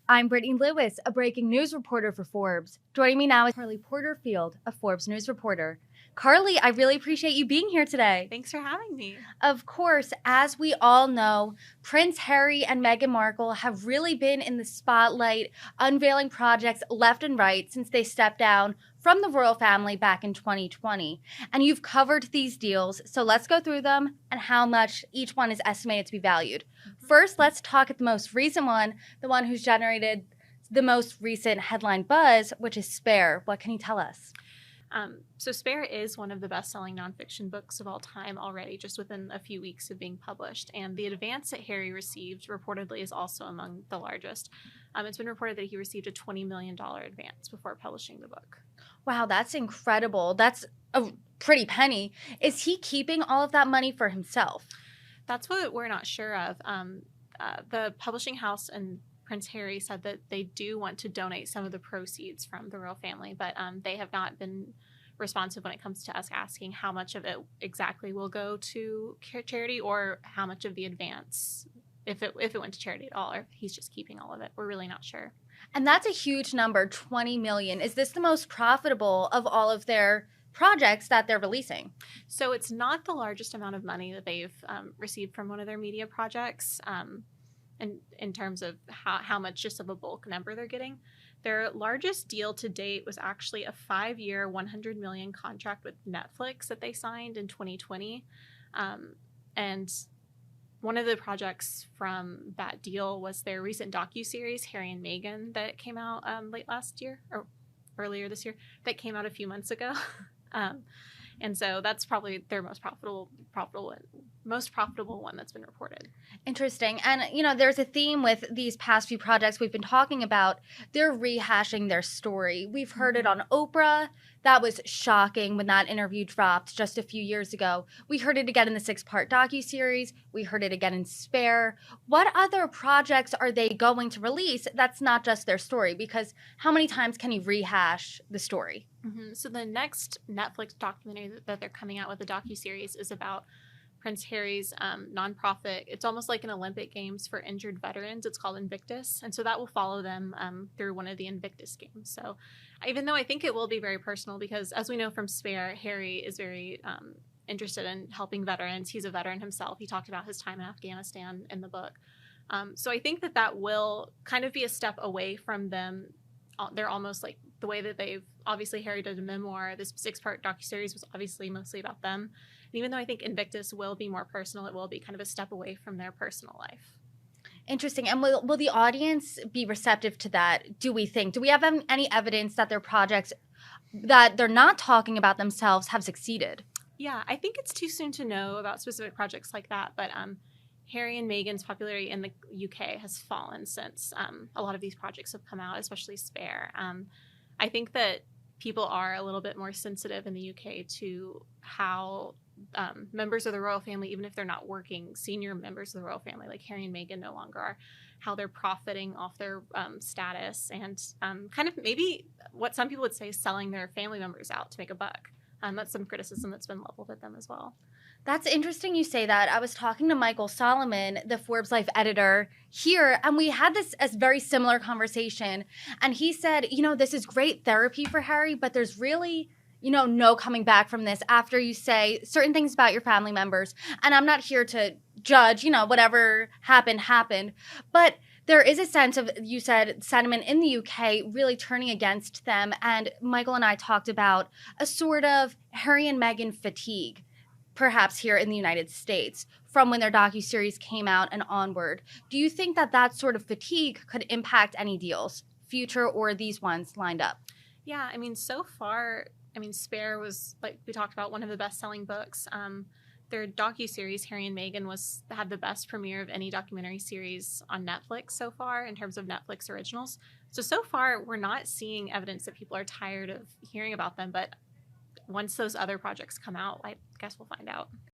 I'm Brittany Lewis, a breaking news reporter for Forbes. Joining me now is Carlie Porterfield, a Forbes news reporter. Carlie, I really appreciate you being here today. Thanks for having me. Of course, as we all know, Prince Harry and Meghan Markle have really been in the spotlight, unveiling projects left and right since they stepped down from the royal family back in 2020. And you've covered these deals, so let's go through them and how much each one is estimated to be valued. First, let's talk at the most recent one, the one who's generated the most recent headline buzz, which is Spare. What can you tell us? So Spare is one of the best-selling nonfiction books of all time already, just within a few weeks of being published. And the advance that Harry received reportedly is also among the largest. It's been reported that he received a $20 million advance before publishing the book. Wow, that's incredible. That's a pretty penny. Is he keeping all of that money for himself? That's what we're not sure of. The publishing house and Prince Harry said that they do want to donate some of the proceeds from the royal family, but they have not been responsive when it comes to us asking how much of it exactly will go to charity or how much of the advance, if it went to charity at all, or if he's just keeping all of it. We're really not sure. And that's a huge number, 20 million. Is this the most profitable of all of their projects that they're releasing? So it's not the largest amount of money that they've received from one of their media projects. And in terms of how much just of a bulk number they're getting. Their largest deal to date was actually a 5-year, $100 million contract with Netflix that they signed in 2020. And one of the projects from that deal was their recent docuseries, Harry and Meghan, that came out late last year, or earlier this year, that came out a few months ago. And so that's probably their most profitable one that's been reported. Interesting. And, there's a theme with these past few projects we've been talking about. They're rehashing their story. We've heard it on Oprah. That was shocking when that interview dropped just a few years ago. We heard it again in the 6-part docuseries. We heard it again in Spare. What other projects are they going to release that's not just their story? Because how many times can you rehash the story? So the next Netflix documentary that they're coming out with, the docuseries, is about Prince Harry's nonprofit. It's almost like an Olympic Games for injured veterans. It's called Invictus. And so that will follow them through one of the Invictus Games. So even though I think it will be very personal, because as we know from Spare, Harry is very interested in helping veterans. He's a veteran himself. He talked about his time in Afghanistan in the book. So I think that will kind of be a step away from them. They're almost like the way that obviously Harry did a memoir. This 6-part docuseries was obviously mostly about them. And even though I think Invictus will be more personal, it will be kind of a step away from their personal life. Interesting. And will the audience be receptive to that, do we think? Do we have any evidence that their projects that they're not talking about themselves have succeeded? Yeah, I think it's too soon to know about specific projects like that, but Harry and Meghan's popularity in the UK has fallen since a lot of these projects have come out, especially Spare. I think that people are a little bit more sensitive in the UK to how members of the royal family, even if they're not working, senior members of the royal family, like Harry and Meghan no longer are, how they're profiting off their status and kind of maybe what some people would say is selling their family members out to make a buck. That's some criticism that's been leveled at them as well. That's interesting you say that. I was talking to Michael Solomon, the Forbes Life editor here, and we had this as very similar conversation. And he said, this is great therapy for Harry, but there's really, no coming back from this after you say certain things about your family members. And I'm not here to judge, whatever happened. But there is a sense of, you said, sentiment in the UK really turning against them. And Michael and I talked about a sort of Harry and Meghan fatigue, perhaps here in the United States, from when their docuseries came out and onward. Do you think that sort of fatigue could impact any deals, future or these ones lined up? Yeah, so far, Spare was, like we talked about, one of the best-selling books. Their docuseries, Harry and Meghan, had the best premiere of any documentary series on Netflix so far in terms of Netflix originals. So far, we're not seeing evidence that people are tired of hearing about them, but once those other projects come out, I guess we'll find out.